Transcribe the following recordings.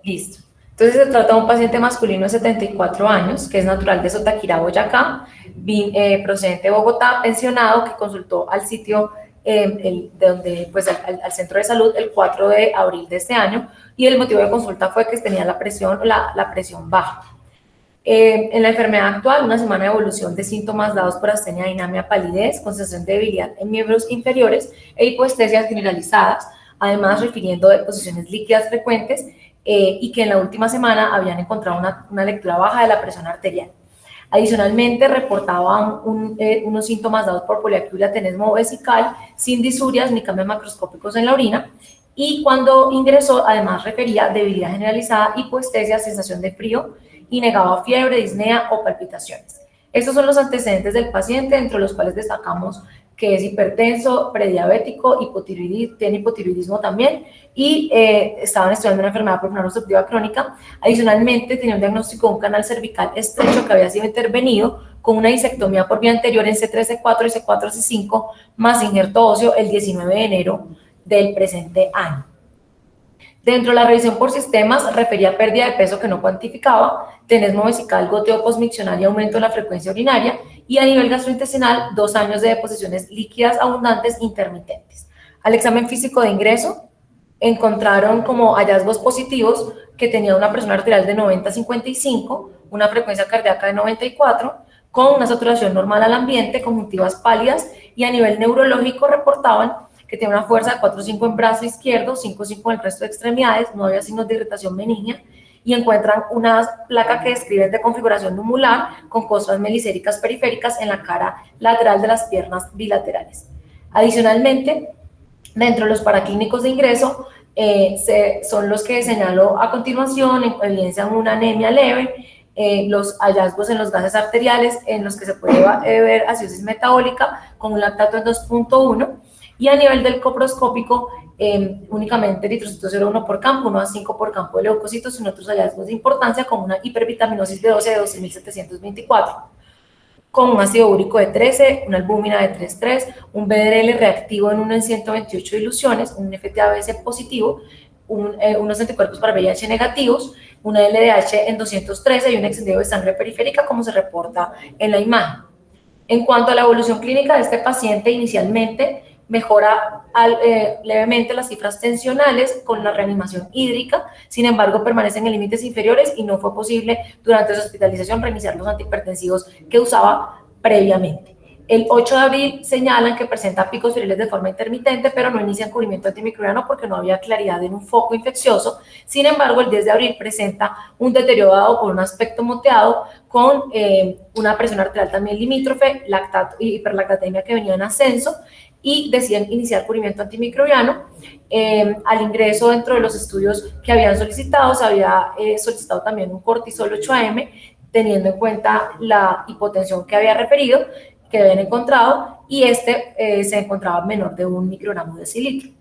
Listo. Entonces se trata de un paciente masculino de 74 años, que es natural de Sotaquirá, Boyacá, procedente de Bogotá, pensionado, que consultó al sitio de donde, pues, al centro de salud el 4 de abril de este año, y el motivo de consulta fue que tenía la presión baja. En la enfermedad actual, una semana de evolución de síntomas dados por astenia, dinamia, palidez, con sensación de debilidad en miembros inferiores e hipoestesias generalizadas, además refiriendo de posiciones líquidas frecuentes y que en la última semana habían encontrado una lectura baja de la presión arterial. Adicionalmente, reportaban unos síntomas dados por poliaquiuria tenesmo vesical, sin disurias ni cambios macroscópicos en la orina, y cuando ingresó, además refería debilidad generalizada, hipoestesia, sensación de frío, y negaba fiebre, disnea o palpitaciones. Estos son los antecedentes del paciente, entre los cuales destacamos que es hipertenso, prediabético, tiene hipotiroidismo también, y estaban estudiando una enfermedad pulmonar obstructiva crónica. Adicionalmente, tenía un diagnóstico de un canal cervical estrecho que había sido intervenido con una disectomía por vía anterior en C3, C4 y C4, C5, más injerto óseo el 19 de enero del presente año. Dentro de la revisión por sistemas, refería pérdida de peso que no cuantificaba, tenesmo vesical, goteo postmiccional y aumento en la frecuencia urinaria, y a nivel gastrointestinal, 2 años de deposiciones líquidas abundantes intermitentes. Al examen físico de ingreso, encontraron como hallazgos positivos que tenía una presión arterial de 90-55, una frecuencia cardíaca de 94, con una saturación normal al ambiente, conjuntivas pálidas, y a nivel neurológico reportaban que tiene una fuerza de 4,5 en brazo izquierdo, 5,5 en el resto de extremidades, no había signos de irritación benigna, y encuentran una placa que describen de configuración numular con costras melicéricas periféricas en la cara lateral de las piernas bilaterales. Adicionalmente, dentro de los paraclínicos de ingreso, son los que señalo a continuación, evidencian una anemia leve, los hallazgos en los gases arteriales, en los que se puede ver acidosis metabólica con un lactato en 2,1, y a nivel del coproscópico, únicamente eritrocitos 0,1 por campo, 1,5 por campo de leucocitos, sin otros hallazgos de importancia, con una hipervitaminosis B12 de 12.724, con un ácido úrico de 13, una albúmina de 3,3, un BDRL reactivo en 1 en 128 diluciones, un FTABS positivo, unos anticuerpos para VIH negativos, una LDH en 213 y un extendido de sangre periférica, como se reporta en la imagen. En cuanto a la evolución clínica de este paciente, inicialmente mejora levemente las cifras tensionales con la reanimación hídrica, sin embargo permanecen en límites inferiores y no fue posible durante su hospitalización reiniciar los antihipertensivos que usaba previamente. El 8 de abril señalan que presenta picos feriles de forma intermitente, pero no inician cubrimiento antimicrobiano porque no había claridad en un foco infeccioso. Sin embargo, el 10 de abril presenta un deterioro dado por un aspecto moteado con una presión arterial también limítrofe, lactato y hiperlactatemia que venía en ascenso, y deciden iniciar cubrimiento antimicrobiano. Al ingreso, dentro de los estudios que habían solicitado, se había solicitado también un cortisol 8am, teniendo en cuenta la hipotensión que había referido, que habían encontrado, y se encontraba menor de 1 microgramo decilitro.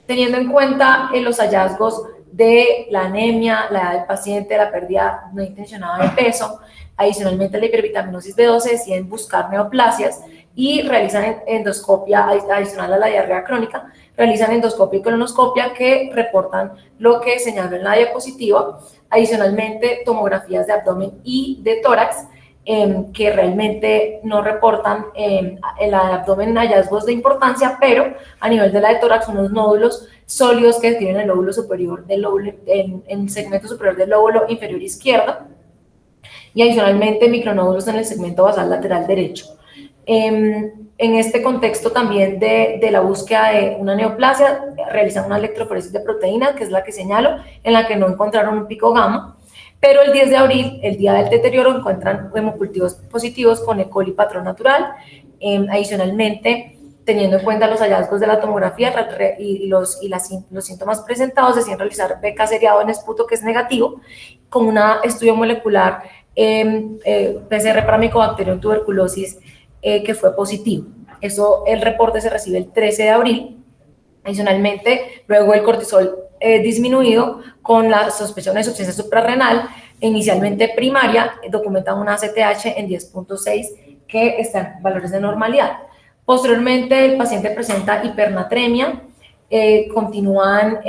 Teniendo en cuenta los hallazgos de la anemia, la edad del paciente, la pérdida no intencionada de peso, adicionalmente la hipervitaminosis B12, deciden buscar neoplasias y realizan endoscopia adicional a la diarrea crónica, realizan endoscopia y colonoscopia que reportan lo que señaló en la diapositiva, adicionalmente tomografías de abdomen y de tórax, que realmente no reportan en el abdomen hallazgos de importancia, pero a nivel de la de tórax unos nódulos sólidos que describen el lóbulo superior del lóbulo, en el segmento superior del lóbulo inferior izquierdo, y adicionalmente micronódulos en el segmento basal lateral derecho. En este contexto también de la búsqueda de una neoplasia, realizan una electroforesis de proteína, que es la que señalo, en la que no encontraron un pico gamma, pero el 10 de abril, el día del deterioro, encuentran hemocultivos positivos con E. coli patrón natural. Adicionalmente, teniendo en cuenta los hallazgos de la tomografía y los síntomas presentados, deciden realizar beca seriado en esputo, que es negativo, con un estudio molecular PCR para Mycobacterium tuberculosis, que fue positivo. El reporte se recibe el 13 de abril. Adicionalmente, luego el cortisol disminuido con la sospecha de insuficiencia suprarrenal, inicialmente primaria, documentan una ACTH en 10,6 que está en valores de normalidad. Posteriormente, el paciente presenta hipernatremia, continúan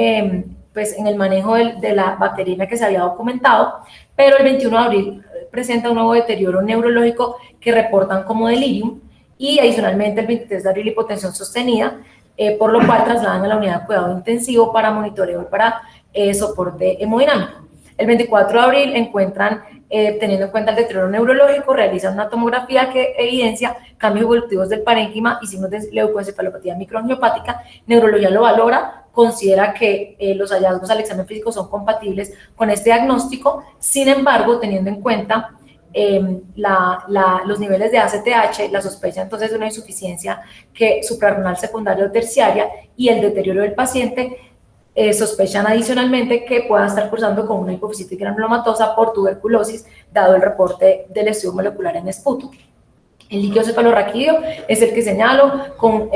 pues, en el manejo de la bacteriemia que se había documentado, pero el 21 de abril presenta un nuevo deterioro neurológico que reportan como delirium, y adicionalmente el 23 de abril hipotensión sostenida, por lo cual trasladan a la unidad de cuidado intensivo para monitoreo y para soporte hemodinámico. El 24 de abril encuentran, teniendo en cuenta el deterioro neurológico, realizan una tomografía que evidencia cambios evolutivos del parénquima y signos de leucoencefalopatía microangiopática. Neurología lo valora, considera que los hallazgos al examen físico son compatibles con este diagnóstico. Sin embargo, teniendo en cuenta los niveles de ACTH, la sospecha entonces de una insuficiencia suprarrenal secundaria o terciaria y el deterioro del paciente, sospechan adicionalmente que pueda estar cursando con una hipofisitis granulomatosa por tuberculosis, dado el reporte del estudio molecular en esputo. El líquido cefalorraquídeo es el que señalo, con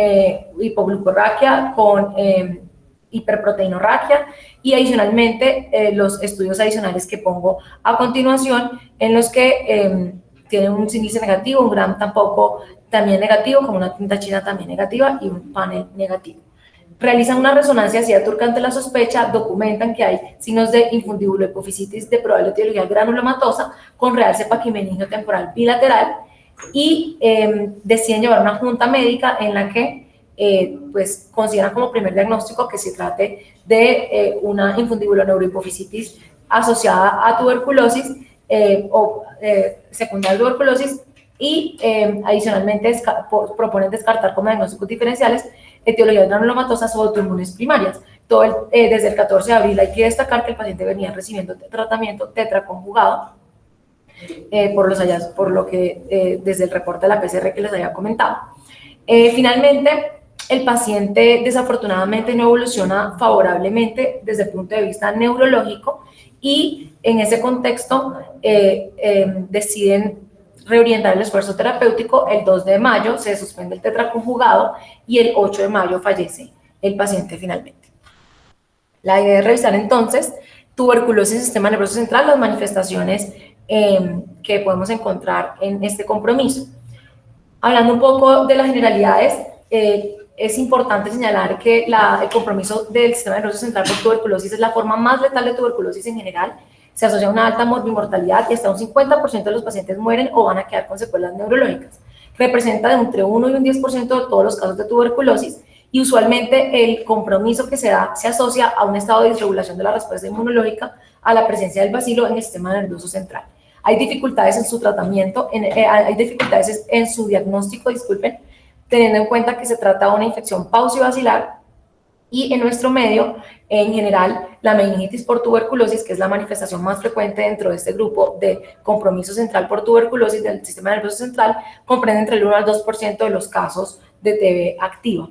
hipoglucorraquia, con hiperproteinorraquia, y adicionalmente los estudios adicionales que pongo a continuación, en los que tienen un índice negativo, un GRAM tampoco también negativo, como una tinta china también negativa y un panel negativo. Realizan una resonancia ácida turca ante la sospecha, documentan que hay signos de infundibulohipofisitis de probable etiología granulomatosa con realce paquimeningio temporal bilateral, y deciden llevar una junta médica en la que pues consideran como primer diagnóstico que se trate de una infundibuloneurohipofisitis asociada a tuberculosis o secundaria a tuberculosis, y adicionalmente proponen descartar como diagnósticos diferenciales etiologías granulomatosas o autoinmunes primarias. Desde el 14 de abril hay que destacar que el paciente venía recibiendo tratamiento tetraconjugado por los hallazgos, por lo que desde el reporte de la PCR que les había comentado. Finalmente, el paciente desafortunadamente no evoluciona favorablemente desde el punto de vista neurológico, y en ese contexto deciden reorientar el esfuerzo terapéutico. El 2 de mayo se suspende el tetraconjugado y el 8 de mayo fallece el paciente finalmente. La idea es revisar entonces tuberculosis del sistema nervioso central, las manifestaciones que podemos encontrar en este compromiso. Hablando un poco de las generalidades, es importante señalar que el compromiso del sistema nervioso central por tuberculosis es la forma más letal de tuberculosis en general. Se asocia a una alta morbimortalidad y hasta un 50% de los pacientes mueren o van a quedar con secuelas neurológicas. Representa entre 1 y un 10% de todos los casos de tuberculosis, y usualmente el compromiso que se da se asocia a un estado de disregulación de la respuesta inmunológica a la presencia del bacilo en el sistema nervioso central. Hay dificultades en su tratamiento, hay dificultades en su diagnóstico, disculpen, teniendo en cuenta que se trata de una infección paucibacilar, y en nuestro medio, en general, la meningitis por tuberculosis, que es la manifestación más frecuente dentro de este grupo de compromiso central por tuberculosis del sistema nervioso central, comprende entre el 1 al 2% de los casos de TB activa.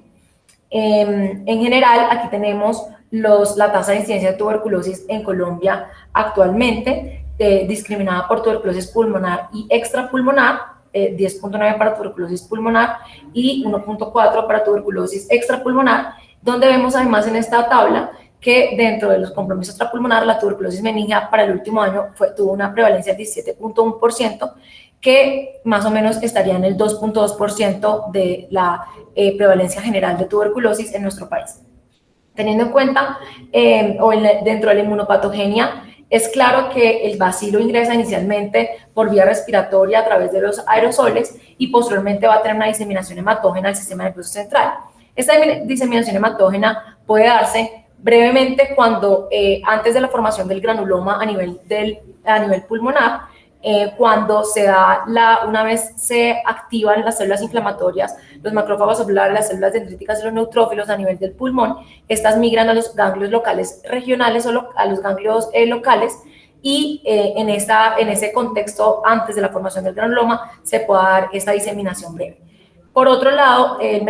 En general, aquí tenemos la tasa de incidencia de tuberculosis en Colombia actualmente, discriminada por tuberculosis pulmonar y extrapulmonar, 10.9 para tuberculosis pulmonar y 1.4 para tuberculosis extrapulmonar, donde vemos además en esta tabla que dentro de los compromisos extrapulmonar, la tuberculosis meningia para el último año tuvo una prevalencia de 17.1%, que más o menos estaría en el 2.2% de la prevalencia general de tuberculosis en nuestro país. Teniendo en cuenta, dentro de la inmunopatogenia, es claro que el bacilo ingresa inicialmente por vía respiratoria a través de los aerosoles y posteriormente va a tener una diseminación hematógena al sistema nervioso central. Esta diseminación hematógena puede darse brevemente cuando, antes de la formación del granuloma a nivel pulmonar, cuando se da una vez se activan las células inflamatorias, los macrófagos celulares, las células dendríticas y los neutrófilos a nivel del pulmón, estas migran a los ganglios locales regionales o a los ganglios locales, y en ese contexto, antes de la formación del granuloma, se puede dar esta diseminación breve. Por otro lado, el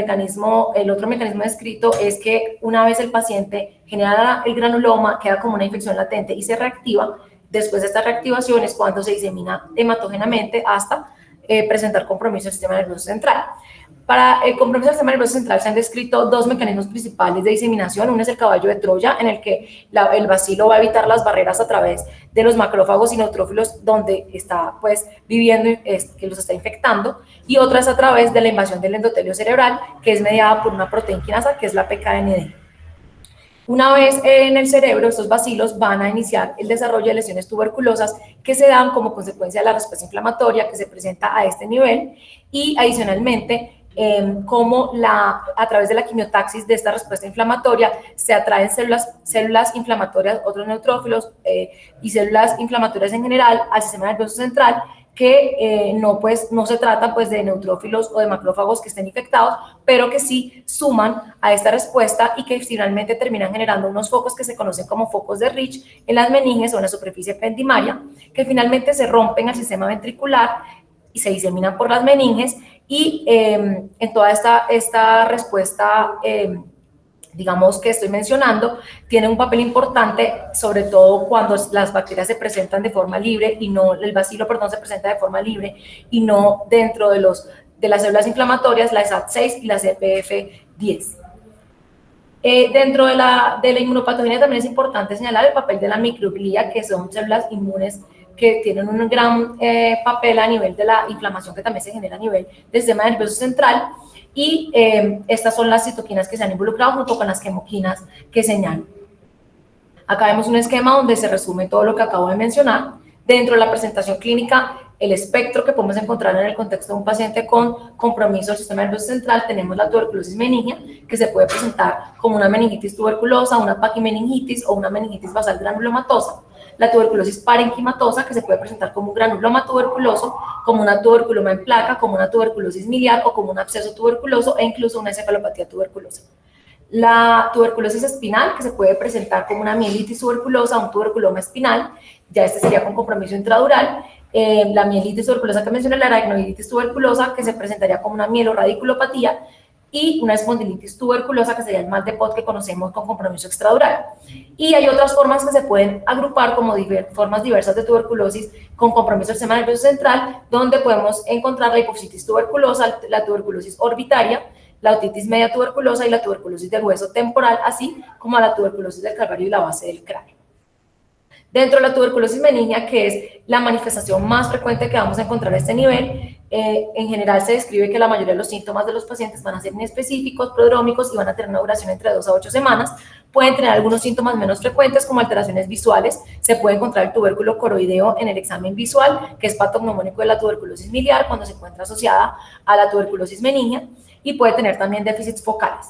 otro mecanismo descrito es que una vez el paciente genera el granuloma, queda como una infección latente y se reactiva. Después de esta reactivación es cuando se disemina hematógenamente hasta presentar compromiso del sistema nervioso central. Para el compromiso del sistema nervioso central se han descrito dos mecanismos principales de diseminación. Uno es el caballo de Troya, en el que el bacilo va a evitar las barreras a través de los macrófagos y neutrófilos donde está pues viviendo, que los está infectando, y otra es a través de la invasión del endotelio cerebral, que es mediada por una proteína quinasa, que es la PKND. Una vez en el cerebro, estos bacilos van a iniciar el desarrollo de lesiones tuberculosas que se dan como consecuencia de la respuesta inflamatoria que se presenta a este nivel y adicionalmente como a través de la quimiotaxis de esta respuesta inflamatoria se atraen células inflamatorias, otros neutrófilos y células inflamatorias en general al sistema nervioso central que no se trata pues de neutrófilos o de macrófagos que estén infectados, pero que sí suman a esta respuesta y que finalmente terminan generando unos focos que se conocen como focos de Rich en las meninges o en la superficie ependimaria, que finalmente se rompen al sistema ventricular y se diseminan por las meninges y en toda esta respuesta digamos que estoy mencionando, tiene un papel importante, sobre todo cuando las bacterias se presentan de forma libre y no, el bacilo, perdón, se presenta de forma libre y no dentro de las células inflamatorias, la SAT6 y la CPF10. Dentro de la inmunopatogenia también es importante señalar el papel de la microglía, que son células inmunes que tienen un gran papel a nivel de la inflamación que también se genera a nivel del sistema nervioso central, y estas son las citoquinas que se han involucrado junto con las quemoquinas que señalo. Acá vemos un esquema donde se resume todo lo que acabo de mencionar. Dentro de la presentación clínica, el espectro que podemos encontrar en el contexto de un paciente con compromiso del sistema nervioso central, tenemos la tuberculosis meningea, que se puede presentar como una meningitis tuberculosa, una paquimeningitis o una meningitis basal granulomatosa. La tuberculosis parenquimatosa, que se puede presentar como un granuloma tuberculoso, como una tuberculoma en placa, como una tuberculosis miliar o como un absceso tuberculoso e incluso una encefalopatía tuberculosa. La tuberculosis espinal, que se puede presentar como una mielitis tuberculosa, un tuberculoma espinal, ya este sería con compromiso intradural. La mielitis tuberculosa que mencioné, la aracnoiditis tuberculosa, que se presentaría como una mieloradiculopatía, y una espondilitis tuberculosa, que sería el mal de Pot que conocemos con compromiso extradural. Y hay otras formas que se pueden agrupar como formas diversas de tuberculosis con compromiso del sistema nervioso central, donde podemos encontrar la hipofisitis tuberculosa, la tuberculosis orbitaria, la otitis media tuberculosa y la tuberculosis del hueso temporal, así como la tuberculosis del calvario y la base del cráneo. Dentro de la tuberculosis meningea, que es la manifestación más frecuente que vamos a encontrar a este nivel, en general se describe que la mayoría de los síntomas de los pacientes van a ser inespecíficos, prodrómicos y van a tener una duración entre 2 a 8 semanas. Pueden tener algunos síntomas menos frecuentes como alteraciones visuales. Se puede encontrar el tubérculo coroideo en el examen visual, que es patognomónico de la tuberculosis miliar cuando se encuentra asociada a la tuberculosis meningea, y puede tener también déficits focales.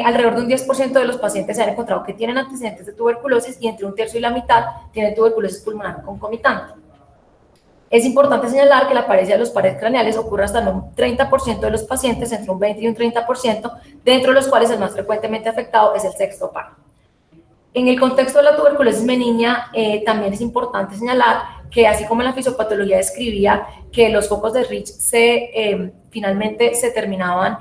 Alrededor de un 10% de los pacientes se han encontrado que tienen antecedentes de tuberculosis y entre un tercio y la mitad tienen tuberculosis pulmonar concomitante. Es importante señalar que la apariencia de los pares craneales ocurre hasta en un 30% de los pacientes, entre un 20 y un 30%, dentro de los cuales el más frecuentemente afectado es el sexto par. En el contexto de la tuberculosis meningea, también es importante señalar que así como en la fisiopatología describía que los focos de Rich finalmente se terminaban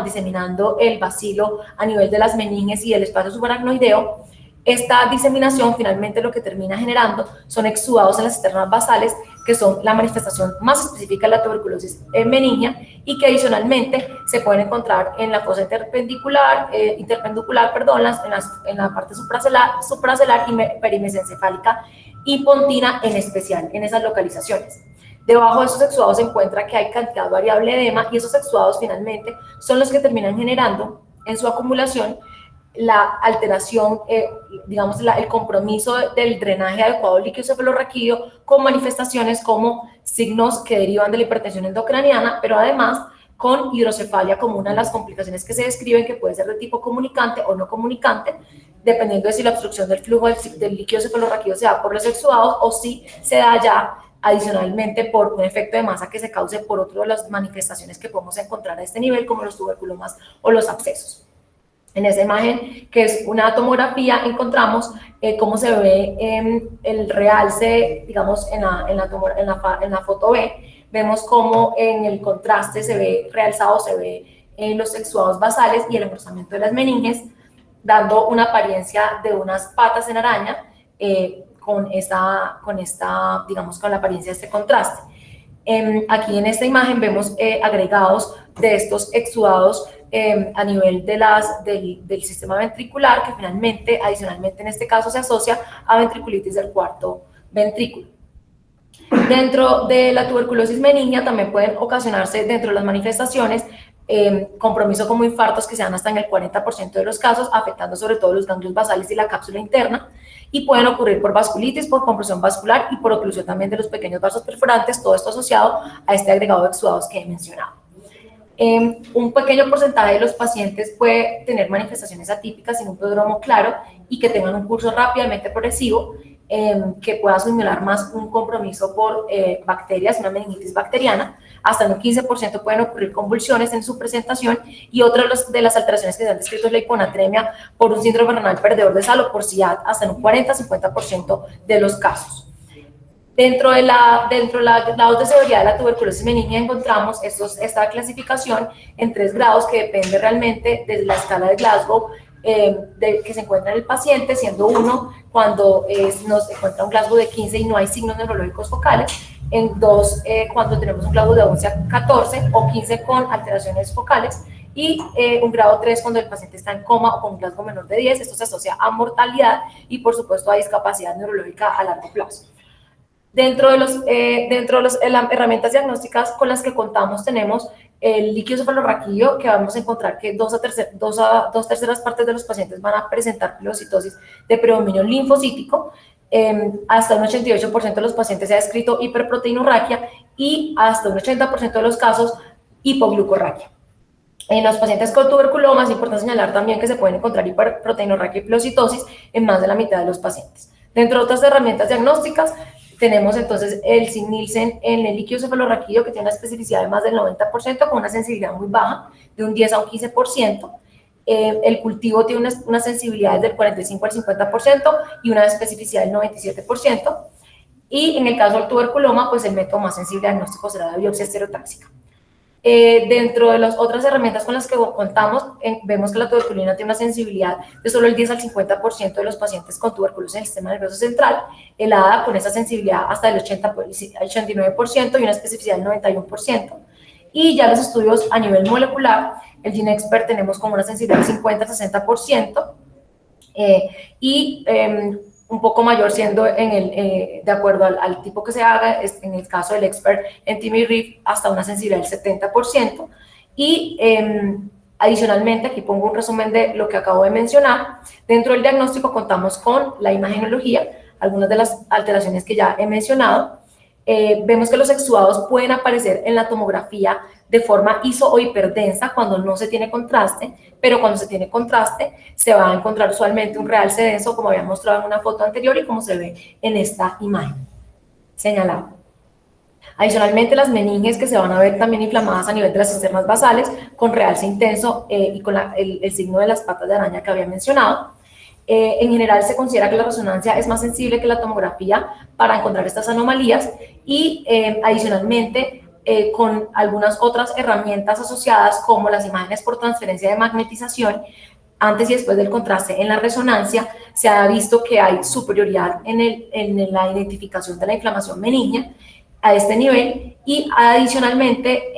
diseminando el bacilo a nivel de las meninges y el espacio subaracnoideo, esta diseminación finalmente lo que termina generando son exudados en las cisternas basales, que son la manifestación más específica de la tuberculosis meningea y que adicionalmente se pueden encontrar en la fosa interpendicular, en la parte supracelular y perimesencefálica y pontina en especial, en esas localizaciones. Debajo de esos exudados se encuentra que hay cantidad variable de edema y esos exudados finalmente son los que terminan generando en su acumulación la alteración, digamos, el compromiso del drenaje adecuado del líquido cefalorraquídeo con manifestaciones como signos que derivan de la hipertensión endocraniana, pero además con hidrocefalia como una de las complicaciones que se describen, que puede ser de tipo comunicante o no comunicante, dependiendo de si la obstrucción del flujo del líquido cefalorraquídeo se da por los exudados o si se da ya adicionalmente por un efecto de masa que se cause por otra de las manifestaciones que podemos encontrar a este nivel, como los tuberculomas o los abscesos. En esa imagen, que es una tomografía, encontramos cómo se ve el realce, digamos, en la foto B. Vemos cómo en el contraste se ve realzado, se ve los exudados basales y el engrosamiento de las meninges, dando una apariencia de unas patas en araña con la apariencia de este contraste. Aquí en esta imagen vemos agregados de estos exudados a nivel del sistema ventricular, que finalmente, adicionalmente en este caso, se asocia a ventriculitis del cuarto ventrículo. Dentro de la tuberculosis meningea también pueden ocasionarse, dentro de las manifestaciones, compromiso como infartos que se dan hasta en el 40% de los casos, afectando sobre todo los ganglios basales y la cápsula interna, y pueden ocurrir por vasculitis, por compresión vascular y por oclusión también de los pequeños vasos perforantes, todo esto asociado a este agregado de exudados que he mencionado. Un pequeño porcentaje de los pacientes puede tener manifestaciones atípicas sin un prodromo claro y que tengan un curso rápidamente progresivo, que pueda simular más un compromiso por bacterias, una meningitis bacteriana. Hasta en un 15% pueden ocurrir convulsiones en su presentación, y otra de las alteraciones que se han descrito es la hiponatremia por un síndrome renal perdedor de sal o por SIAD, hasta en un 40-50% de los casos. Dentro de la grados de severidad de la tuberculosis meningea encontramos esta clasificación en 3 grados que depende realmente de la escala de Glasgow que se encuentra en el paciente, siendo 1 cuando nos encuentra un Glasgow de 15 y no hay signos neurológicos focales, en 2 cuando tenemos un Glasgow de 11 a 14 o 15 con alteraciones focales, y un grado 3 cuando el paciente está en coma o con un Glasgow menor de 10. Esto se asocia a mortalidad y por supuesto a discapacidad neurológica a largo plazo. Dentro de las herramientas diagnósticas con las que contamos tenemos el líquido cefalorraquídeo, que vamos a encontrar que dos terceras partes de los pacientes van a presentar pilocitosis de predominio linfocítico. Hasta un 88% de los pacientes se ha descrito hiperproteinorraquia y hasta un 80% de los casos hipoglucorraquia. En los pacientes con tuberculoma es importante señalar también que se pueden encontrar hiperproteinorraquia y pilocitosis en más de la mitad de los pacientes. Dentro de otras herramientas diagnósticas, tenemos entonces el Signilsen en el líquido cefalorraquídeo, que tiene una especificidad de más del 90% con una sensibilidad muy baja, de un 10 a un 15%. El cultivo tiene una sensibilidad del 45 al 50% y una especificidad del 97%. Y en el caso del tuberculoma, pues el método más sensible diagnóstico será la biopsia estereotáxica. Dentro de las otras herramientas con las que contamos, vemos que la tuberculina tiene una sensibilidad de solo el 10 al 50% de los pacientes con tuberculosis en el sistema nervioso central, el ADA con esa sensibilidad hasta el 89% y una especificidad del 91%. Y ya los estudios a nivel molecular, el GeneXpert tenemos como una sensibilidad del 50 al 60%, y un poco mayor siendo de acuerdo al tipo que se haga, en el caso del expert en TIMI-RIF hasta una sensibilidad del 70%. Y adicionalmente, aquí pongo un resumen de lo que acabo de mencionar. Dentro del diagnóstico contamos con la imagenología, algunas de las alteraciones que ya he mencionado. Vemos que los exudados pueden aparecer en la tomografía de forma iso o hiperdensa cuando no se tiene contraste, pero cuando se tiene contraste se va a encontrar usualmente un realce denso, como había mostrado en una foto anterior y como se ve en esta imagen señalada. Adicionalmente, las meninges que se van a ver también inflamadas a nivel de las cisternas basales con realce intenso y con el signo de las patas de araña que había mencionado. En general se considera que la resonancia es más sensible que la tomografía para encontrar estas anomalías, y adicionalmente con algunas otras herramientas asociadas como las imágenes por transferencia de magnetización antes y después del contraste en la resonancia, se ha visto que hay superioridad en la identificación de la inflamación meningea a este nivel, y adicionalmente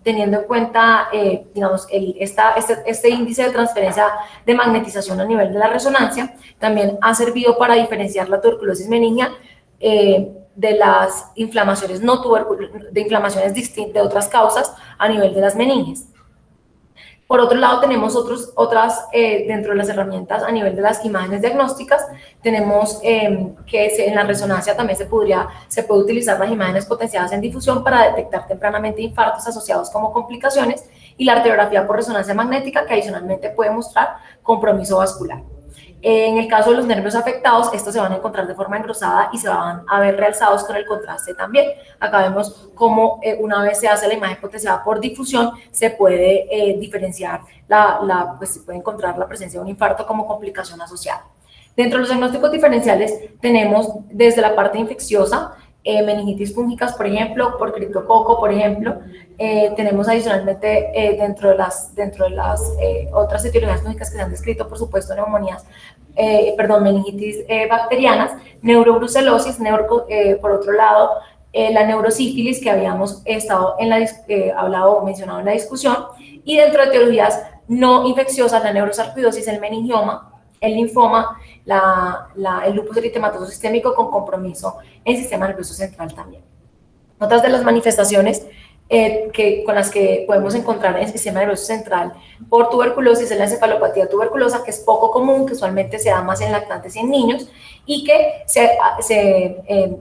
teniendo en cuenta digamos este índice de transferencia de magnetización a nivel de la resonancia, también ha servido para diferenciar la tuberculosis meningea de las inflamaciones de inflamaciones distintas de otras causas a nivel de las meninges. Por otro lado, tenemos otras dentro de las herramientas a nivel de las imágenes diagnósticas. Tenemos que en la resonancia también se puede utilizar las imágenes potenciadas en difusión para detectar tempranamente infartos asociados como complicaciones, y la arteriografía por resonancia magnética, que adicionalmente puede mostrar compromiso vascular. En el caso de los nervios afectados, estos se van a encontrar de forma engrosada y se van a ver realzados con el contraste también. Acá vemos cómo una vez se hace la imagen potenciada por difusión, se puede diferenciar, pues se puede encontrar la presencia de un infarto como complicación asociada. Dentro de los diagnósticos diferenciales tenemos desde la parte infecciosa, meningitis fúngicas, por ejemplo, por criptococo, por ejemplo. Tenemos adicionalmente dentro de las otras etiologías fúngicas que se han descrito, por supuesto, neumonías, meningitis bacterianas, neurobrucelosis, por otro lado, la neurosífilis que habíamos mencionado en la discusión, y dentro de etiologías no infecciosas, la neurosarcoidosis, el meningioma, el linfoma, el lupus eritematoso sistémico con compromiso en sistema nervioso central también. Otras de las manifestaciones con las que podemos encontrar en el sistema nervioso central por tuberculosis es la encefalopatía tuberculosa, que es poco común, que usualmente se da más en lactantes y en niños, y que se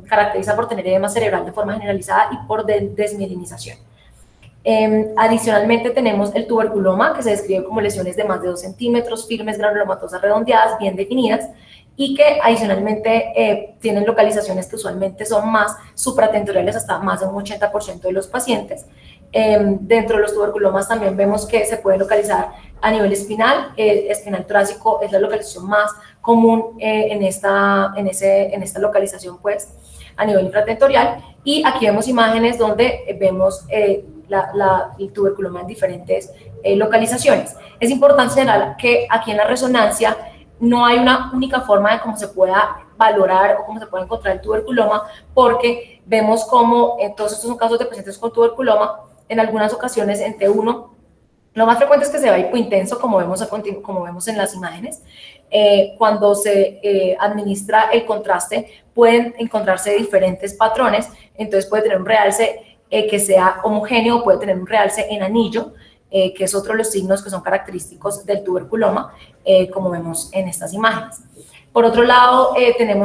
caracteriza por tener edema cerebral de forma generalizada y por desmielinización. Adicionalmente tenemos el tuberculoma, que se describe como lesiones de más de 2 centímetros, firmes, granulomatosas redondeadas, bien definidas, y que adicionalmente tienen localizaciones que usualmente son más supratentoriales, hasta más de un 80% de los pacientes. Dentro de los tuberculomas también vemos que se puede localizar a nivel espinal. Espinal torácico es la localización más común en esta localización, pues, a nivel infratentorial. Y aquí vemos imágenes donde vemos el tuberculoma en diferentes localizaciones. Es importante señalar que aquí en la resonancia no hay una única forma de cómo se pueda valorar o cómo se puede encontrar el tuberculoma, porque vemos cómo todos estos son casos de pacientes con tuberculoma. En algunas ocasiones en T1, lo más frecuente es que se vea hipointenso, como vemos en las imágenes. Cuando se administra el contraste, pueden encontrarse diferentes patrones. Entonces puede tener un realce que sea homogéneo, puede tener un realce en anillo, que es otro de los signos que son característicos del tuberculoma, como vemos en estas imágenes. Por otro lado,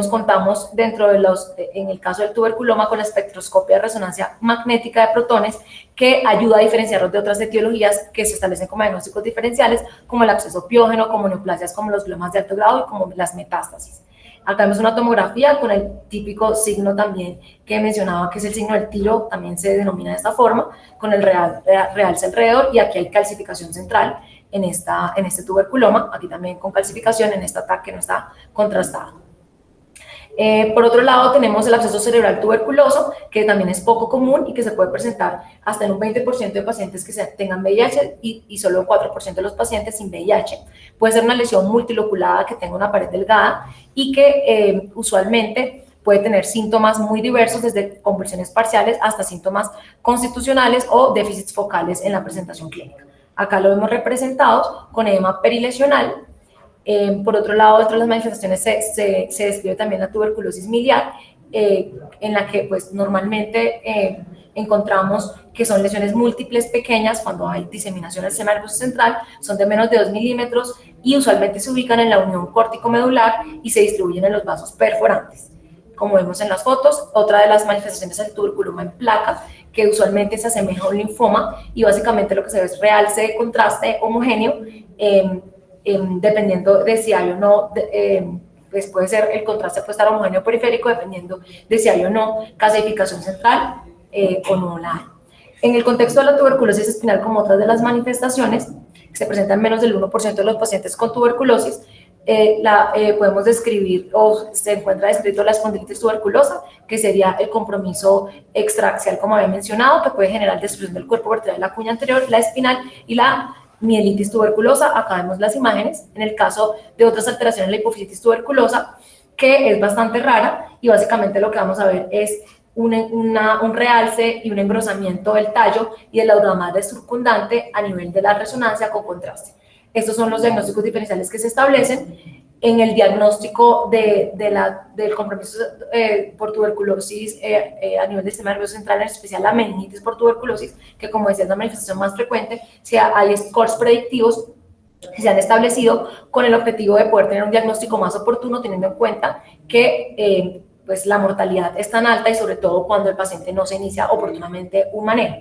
contamos en el caso del tuberculoma con la espectroscopia de resonancia magnética de protones, que ayuda a diferenciarlos de otras etiologías que se establecen como diagnósticos diferenciales, como el absceso piógeno, como neoplasias, como los gliomas de alto grado y como las metástasis. Acá vemos una tomografía con el típico signo también que mencionaba, que es el signo del tiro, también se denomina de esta forma, con el realce alrededor, y aquí hay calcificación central en este tuberculoma, aquí también con calcificación en este ataque que no está contrastado. Por otro lado, tenemos el absceso cerebral tuberculoso, que también es poco común y que se puede presentar hasta en un 20% de pacientes que tengan VIH y solo un 4% de los pacientes sin VIH. Puede ser una lesión multiloculada que tenga una pared delgada y que usualmente puede tener síntomas muy diversos, desde convulsiones parciales hasta síntomas constitucionales o déficits focales en la presentación clínica. Acá lo vemos representado con edema perilesional. Por otro lado, dentro de las manifestaciones se describe también la tuberculosis miliar, en la que pues normalmente encontramos que son lesiones múltiples pequeñas cuando hay diseminación del sistema nervioso central, son de menos de 2 milímetros y usualmente se ubican en la unión córtico-medular y se distribuyen en los vasos perforantes. Como vemos en las fotos, otra de las manifestaciones es el tuberculoma en placa, que usualmente se asemeja a un linfoma, y básicamente lo que se ve es realce de contraste homogéneo, dependiendo de si hay o no, pues puede ser, el contraste puede estar homogéneo periférico, dependiendo de si hay o no calcificación central o no la hay. En el contexto de la tuberculosis espinal, como otras de las manifestaciones, que se presentan menos del 1% de los pacientes con tuberculosis, podemos describir, o se encuentra descrito, la espondilitis tuberculosa, que sería el compromiso extraaxial, como había mencionado, que puede generar destrucción del cuerpo vertebral de la cuña anterior, la espinal, y la mielitis tuberculosa. Acá vemos las imágenes. En el caso de otras alteraciones, la hipofisitis tuberculosa, que es bastante rara, y básicamente lo que vamos a ver es un realce y un engrosamiento del tallo y de la uramada circundante a nivel de la resonancia con contraste. Estos son los diagnósticos diferenciales que se establecen en el diagnóstico del compromiso por tuberculosis a nivel del sistema nervioso central, en especial la meningitis por tuberculosis, que, como decía, es la manifestación más frecuente. Hay scores predictivos que se han establecido con el objetivo de poder tener un diagnóstico más oportuno, teniendo en cuenta que pues la mortalidad es tan alta, y sobre todo cuando el paciente no se inicia oportunamente un manejo.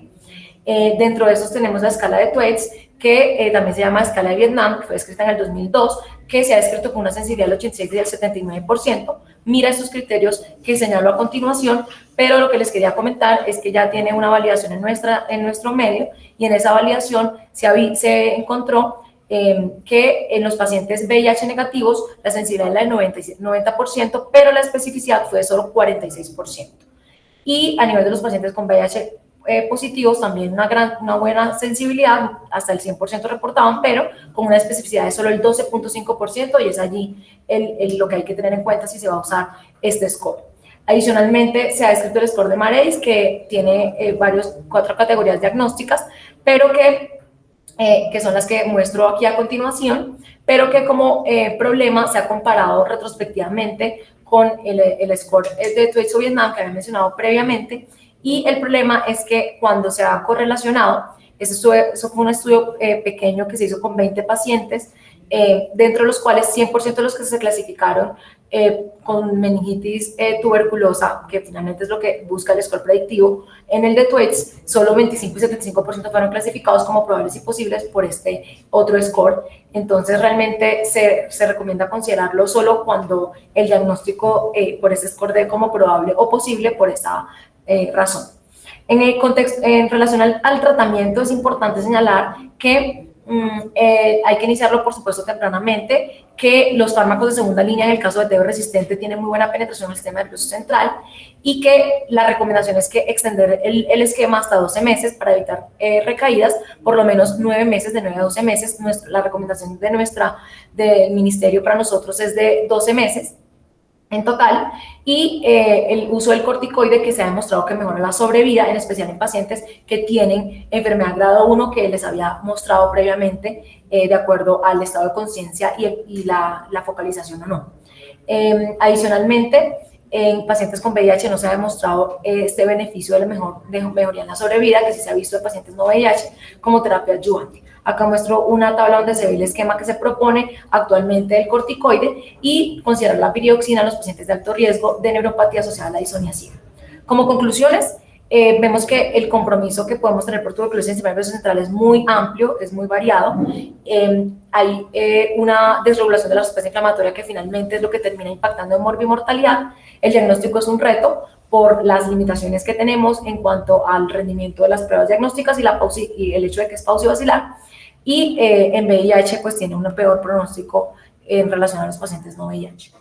Dentro de esos tenemos la escala de Thwaites, que también se llama escala de Vietnam, que fue escrita en el 2002, que se ha descrito con una sensibilidad del 86 y del 79%. Mira estos criterios que señalo a continuación, pero lo que les quería comentar es que ya tiene una validación en nuestro medio, y en esa validación se encontró que en los pacientes VIH negativos la sensibilidad era del 90%, pero la especificidad fue de solo 46%. Y a nivel de los pacientes con VIH positivos, también una buena sensibilidad, hasta el 100% reportaban, pero con una especificidad de solo el 12.5%, y es allí lo que hay que tener en cuenta si se va a usar este score. Adicionalmente, se ha descrito el score de Marais, que tiene 4 categorías diagnósticas, pero que son las que muestro aquí a continuación, pero que como problema se ha comparado retrospectivamente con el score de Thwaites o Vietnam, que había mencionado previamente, Y el problema es que cuando se ha correlacionado, eso fue un estudio pequeño que se hizo con 20 pacientes, dentro de los cuales 100% de los que se clasificaron con meningitis tuberculosa, que finalmente es lo que busca el score predictivo, en el de Twits, solo 25 y 75% fueron clasificados como probables y posibles por este otro score. Entonces, realmente se recomienda considerarlo solo cuando el diagnóstico por ese score de como probable o posible por esa razón. En el contexto, en relación al tratamiento, es importante señalar que hay que iniciarlo, por supuesto, tempranamente, que los fármacos de segunda línea, en el caso de TB resistente, tienen muy buena penetración en el sistema nervioso central y que la recomendación es que extender el esquema hasta 12 meses para evitar recaídas, por lo menos 9 meses, de 9 a 12 meses. La recomendación del ministerio para nosotros es de 12 meses en total, y el uso del corticoide, que se ha demostrado que mejora la sobrevida, en especial en pacientes que tienen enfermedad grado 1 que les había mostrado previamente, de acuerdo al estado de conciencia y la focalización o no. Adicionalmente, en pacientes con VIH no se ha demostrado este beneficio de mejoría en la sobrevida, que sí se ha visto en pacientes no VIH como terapia adyuvante. Acá muestro una tabla donde se ve el esquema que se propone actualmente del corticoide y considerar la piridoxina en los pacientes de alto riesgo de neuropatía asociada a la disoniazida. Como conclusiones, vemos que el compromiso que podemos tener por tuberculosis en el sistema nervioso central es muy amplio, es muy variado. Hay una desregulación de la respuesta inflamatoria que finalmente es lo que termina impactando en morbimortalidad. El diagnóstico es un reto por las limitaciones que tenemos en cuanto al rendimiento de las pruebas diagnósticas y el hecho de que es pausivacilar. Y en VIH pues tiene un peor pronóstico en relación a los pacientes no VIH.